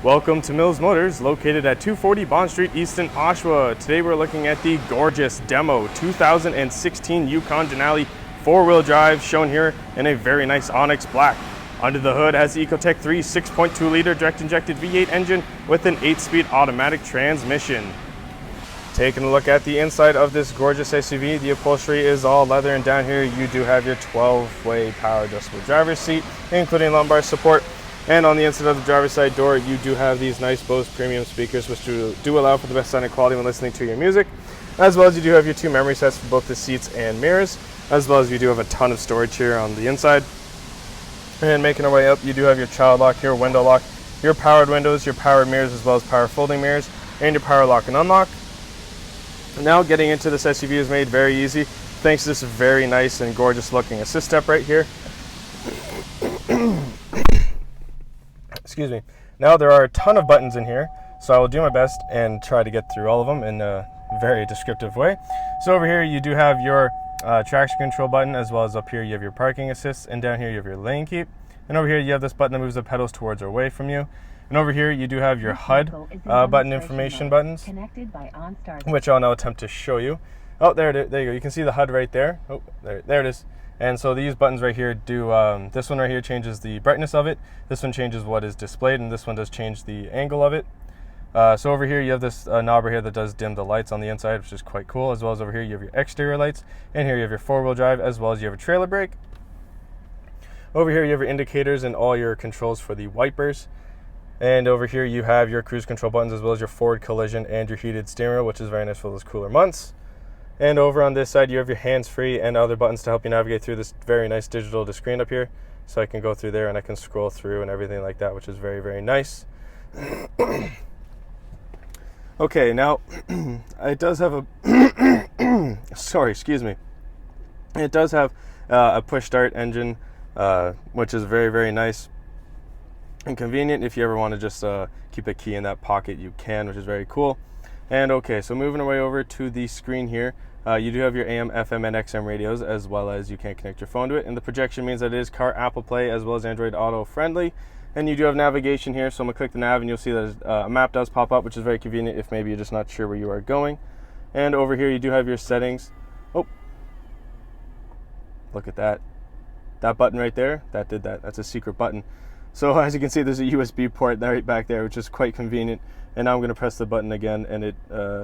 Welcome to Mills Motors, located at 240 Bond Street East in Oshawa. Today we're looking at the gorgeous demo 2016 Yukon Denali four-wheel drive, shown here in a very nice onyx black. Under the hood has the Ecotec 3 6.2 liter direct injected V8 engine with an 8-speed automatic transmission. Taking a look at the inside of this gorgeous SUV, the upholstery is all leather, and down here you do have your 12-way power adjustable driver's seat, including lumbar support. And on the inside of the driver's side door, you do have these nice Bose premium speakers, which do allow for the best sounding quality when listening to your music, as well as you do have your two memory sets for both the seats and mirrors, as well as you do have a ton of storage here on the inside. And making our way up, you do have your child lock, your window lock, your powered windows, your powered mirrors, as well as power folding mirrors, and your power lock and unlock. Now getting into this SUV is made very easy thanks to this very nice and gorgeous looking assist step right here. Excuse me. Now there are a ton of buttons in here, so I will do my best and try to get through all of them in a very descriptive way. So over here you do have your traction control button, as well as up here you have your parking assist, and down here you have your lane keep. And over here you have this button that moves the pedals towards or away from you. And over here you do have your HUD button information buttons, which I'll now attempt to show you. Oh, there you go. You can see the HUD right there. Oh, there it is. And so these buttons right here do, this one right here changes the brightness of it, this one changes what is displayed, and this one does change the angle of it. So over here you have this knob right here that does dim the lights on the inside, which is quite cool, as well as over here you have your exterior lights, and here you have your four-wheel drive, as well as you have a trailer brake. Over here you have your indicators and all your controls for the wipers. And over here you have your cruise control buttons, as well as your forward collision and your heated steering wheel, which is very nice for those cooler months. And over on this side you have your hands-free and other buttons to help you navigate through this very nice digital screen up here. So I can go through there and I can scroll through and everything like that, which is very, very nice. Okay, now it does have a sorry, excuse me. It does have a push start engine, which is very, very nice and convenient. If you ever want to just keep a key in that pocket, you can, which is very cool. And okay, so moving our way over to the screen here, you do have your AM, FM, and XM radios, as well as you can connect your phone to it. And the projection means that it is Car Apple Play as well as Android Auto friendly. And you do have navigation here, so I'm going to click the nav and you'll see that a map does pop up, which is very convenient if maybe you're just not sure where you are going. And over here you do have your settings. Oh, look at that. That button right there, that did that. That's a secret button. So as you can see, there's a USB port right back there, which is quite convenient. And now I'm going to press the button again, and it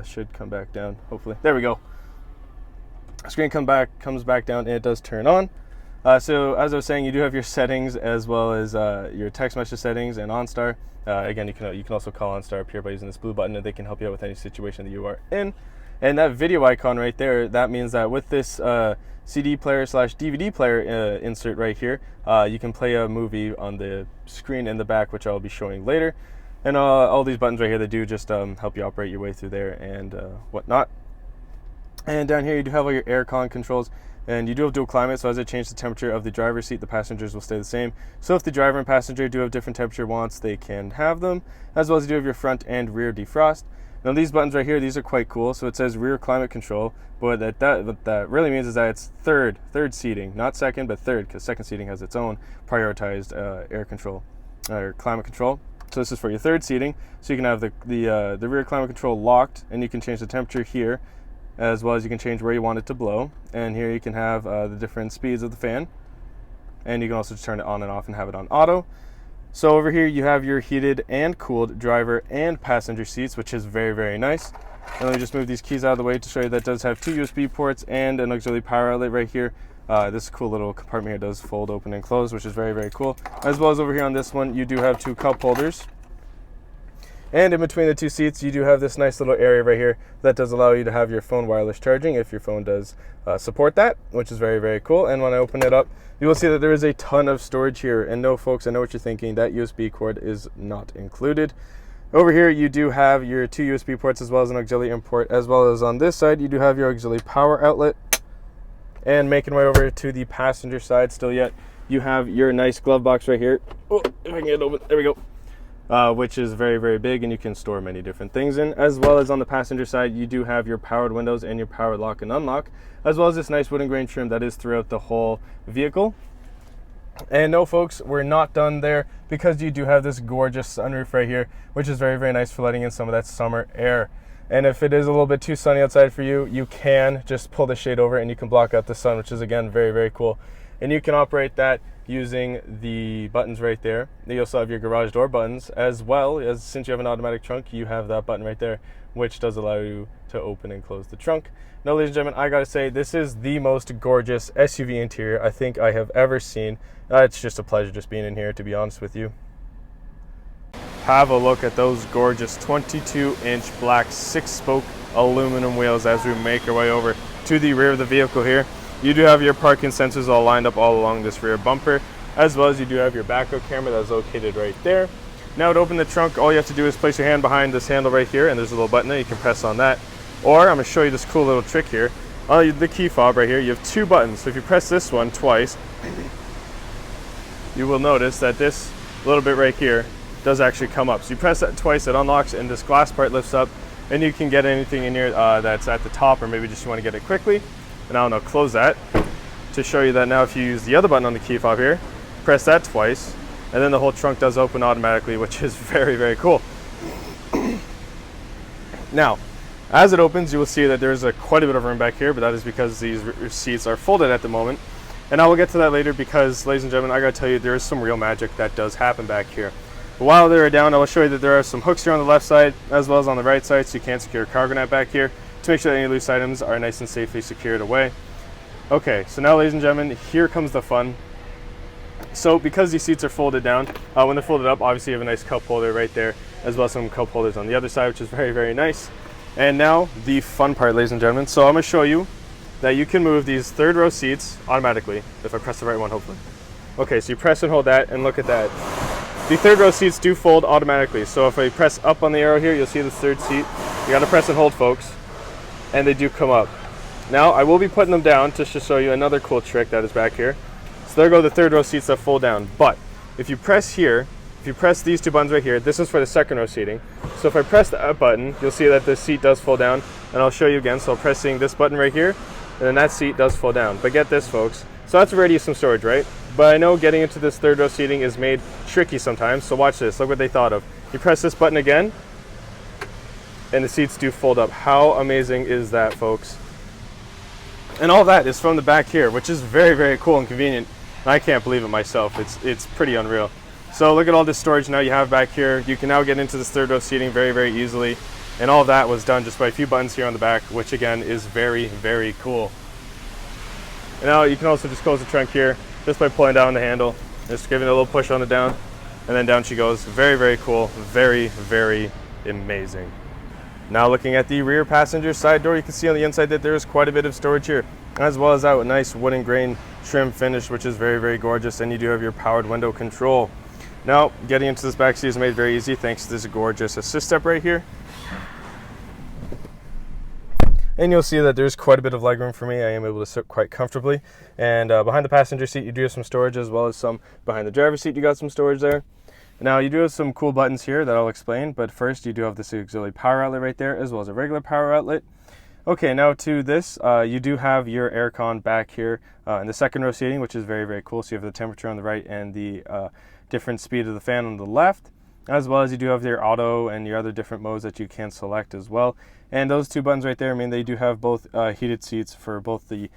should come back down, hopefully. There we go. Screen comes back down, and it does turn on. So as I was saying, you do have your settings, as well as your text message settings and OnStar. Again, you can also call OnStar up here by using this blue button, and they can help you out with any situation that you are in. And that video icon right there, that means that with this CD player / DVD player insert right here, you can play a movie on the screen in the back, which I'll be showing later. And all these buttons right here, they do just help you operate your way through there and whatnot. And down here you do have all your Aircon controls, and you do have dual climate, so as I change the temperature of the driver's seat, the passengers will stay the same. So if the driver and passenger do have different temperature wants, they can have them, as well as you do have your front and rear defrost. Now these buttons right here, these are quite cool. So it says rear climate control, but what that really means is that it's third seating, not second, but third, because second seating has its own prioritized air control or climate control. So this is for your third seating. So you can have the rear climate control locked, and you can change the temperature here, as well as you can change where you want it to blow. And here you can have the different speeds of the fan, and you can also just turn it on and off and have it on auto. So over here you have your heated and cooled driver and passenger seats, which is very, very nice. And let me just move these keys out of the way to show you that it does have two USB ports and an auxiliary power outlet right here. This cool little compartment here does fold open and close, which is very, very cool. As well as over here on this one, you do have two cup holders. And in between the two seats, you do have this nice little area right here that does allow you to have your phone wireless charging if your phone does support that, which is very, very cool. And when I open it up, you will see that there is a ton of storage here. And no, folks, I know what you're thinking. That USB cord is not included. Over here, you do have your two USB ports, as well as an auxiliary import, as well as on this side, you do have your auxiliary power outlet. And making my way over to the passenger side still yet, you have your nice glove box right here. Oh, if I can get it open, there we go. Which is very, very big, and you can store many different things in. As well as on the passenger side, you do have your powered windows and your power lock and unlock, as well as this nice wooden grain trim that is throughout the whole vehicle. And no folks, we're not done there, because you do have this gorgeous sunroof right here, which is very, very nice for letting in some of that summer air. And if it is a little bit too sunny outside for you, you can just pull the shade over and you can block out the sun, which is again very, very cool. And you can operate that using the buttons right there. You also have your garage door buttons, as well as, since you have an automatic trunk, you have that button right there, which does allow you to open and close the trunk. Now, ladies and gentlemen, I gotta say, this is the most gorgeous SUV interior I think I have ever seen. It's just a pleasure just being in here, to be honest with you. Have a look at those gorgeous 22-inch black 6-spoke aluminum wheels as we make our way over to the rear of the vehicle here. You do have your parking sensors all lined up all along this rear bumper, as well as you do have your backup camera that's located right there. Now, to open the trunk, all you have to do is place your hand behind this handle right here, and there's a little button there. You can press on that. Or I'm going to show you this cool little trick here. On the key fob right here, you have 2 buttons. So if you press this one twice, you will notice that this little bit right here does actually come up. So you press that twice, it unlocks, and this glass part lifts up, and you can get anything in here that's at the top, or maybe just you want to get it quickly. And I'll now close that to show you that now if you use the other button on the key fob here, press that twice, and then the whole trunk does open automatically, which is very, very cool. Now, as it opens, you will see that there's quite a bit of room back here, but that is because these seats are folded at the moment. And I will get to that later because, ladies and gentlemen, I gotta tell you, there is some real magic that does happen back here. But while they're down, I will show you that there are some hooks here on the left side as well as on the right side, so you can secure a cargo net back here to make sure that any loose items are nice and safely secured away. Okay, so now, ladies and gentlemen, here comes the fun. So because these seats are folded down, when they're folded up, obviously you have a nice cup holder right there, as well as some cup holders on the other side, which is very, very nice. And now the fun part, ladies and gentlemen. So I'm going to show you that you can move these third row seats automatically, if I press the right one, hopefully. Okay, so you press and hold that, and look at that. The third row seats do fold automatically. So if I press up on the arrow here, you'll see the third seat. You got to press and hold, folks, and they do come up. Now, I will be putting them down just to show you another cool trick that is back here. So there go the third row seats that fold down. But if you press here, if you press these 2 buttons right here, this is for the second row seating. So if I press the up button, you'll see that the seat does fold down, and I'll show you again. So I'm pressing this button right here, and then that seat does fold down. But get this, folks. So that's already some storage, right? But I know getting into this third row seating is made tricky sometimes. So watch this. Look what they thought of. You press this button again, and the seats do fold up. How amazing is that, folks? And all that is from the back here, which is very, very cool and convenient. I can't believe it myself. It's pretty unreal. So look at all this storage now you have back here. You can now get into this third row seating very, very easily. And all of that was done just by a few buttons here on the back, which again is very, very cool. And now you can also just close the trunk here just by pulling down the handle, just giving it a little push on it down, and then down she goes. Very, very cool. Very, very amazing. Now looking at the rear passenger side door, you can see on the inside that there is quite a bit of storage here, as well as that with nice wooden grain trim finish, which is very, very gorgeous. And you do have your powered window control. Now, getting into this back seat is made very easy thanks to this gorgeous assist step right here. And you'll see that there's quite a bit of legroom for me. I am able to sit quite comfortably. And behind the passenger seat, you do have some storage, as well as some behind the driver's seat. You got some storage there. Now, you do have some cool buttons here that I'll explain. But first, you do have this auxiliary power outlet right there, as well as a regular power outlet. Okay, now to this, you do have your aircon back here in the second row seating, which is very, very cool. So you have the temperature on the right and the different speed of the fan on the left, as well as you do have your auto and your other different modes that you can select as well. And those 2 buttons right there, I mean, they do have both heated seats for both the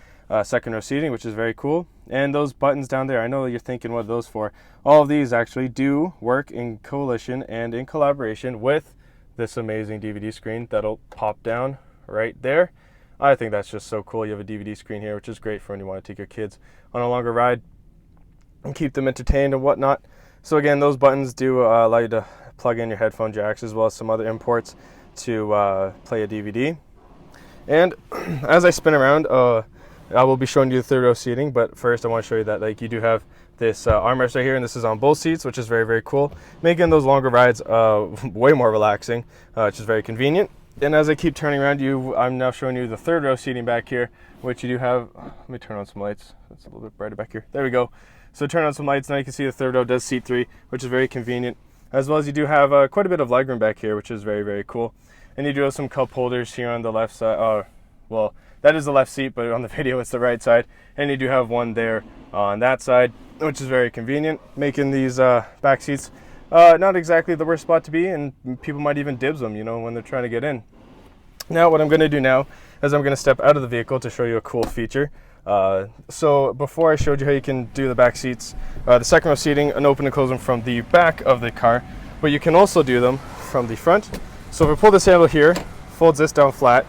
second row seating, which is very cool. And those buttons down there, I know you're thinking what are those for. All of these actually do work in coalition and in collaboration with this amazing DVD screen that'll pop down right there. I think that's just so cool. You have a DVD screen here, which is great for when you want to take your kids on a longer ride and keep them entertained and whatnot. So again, those buttons do allow you to plug in your headphone jacks, as well as some other imports to play a DVD. And as I spin around, I will be showing you the third row seating, but first I want to show you that you do have this armrest right here, and this is on both seats, which is very, very cool, making those longer rides way more relaxing, which is very convenient. And as I keep turning around I'm now showing you the third row seating back here, which you do have. Let me turn on some lights. It's a little bit brighter back here. There we go. So turn on some lights, now you can see the third row does seat 3, which is very convenient, as well as you do have quite a bit of legroom back here, which is very, very cool. And you do have some cup holders here on the left side. Well, that is the left seat, but on the video it's the right side. And you do have one there on that side. which is very convenient, making these back seats not exactly the worst spot to be, and people might even dibs them, you know, when they're trying to get in. Now what I'm going to do now is I'm going to step out of the vehicle to show you a cool feature. So before I showed you how you can do the back seats, the second row seating, and open and close them from the back of the car, but you can also do them from the front. So if I pull this handle here, folds this down flat,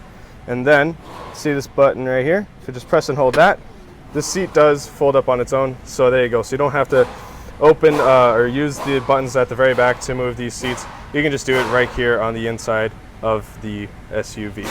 and then see this button right here, so just press and hold that, the seat does fold up on its own. So there you go. So you don't have to open or use the buttons at the very back to move these seats. You can just do it right here on the inside of the SUV.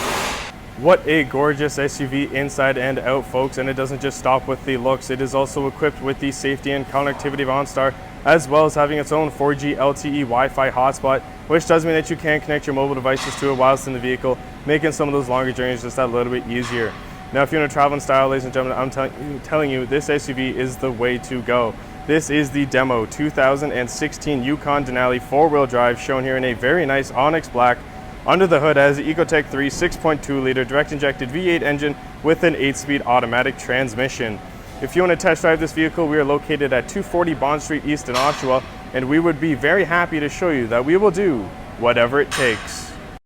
What a gorgeous SUV inside and out, folks, and it doesn't just stop with the looks. It is also equipped with the safety and connectivity of OnStar, as well as having its own 4G LTE Wi-Fi hotspot, which does mean that you can connect your mobile devices to it whilst in the vehicle, making some of those longer journeys just that little bit easier. Now, if you want to travel in style, ladies and gentlemen, I'm telling you, this SUV is the way to go. This is the demo 2016 Yukon Denali 4-wheel drive, shown here in a very nice onyx black. Under the hood has the Ecotec 3 6.2 liter direct injected V8 engine with an 8-speed automatic transmission. If you want to test drive this vehicle, we are located at 240 Bond Street East in Oshawa, and we would be very happy to show you that we will do whatever it takes.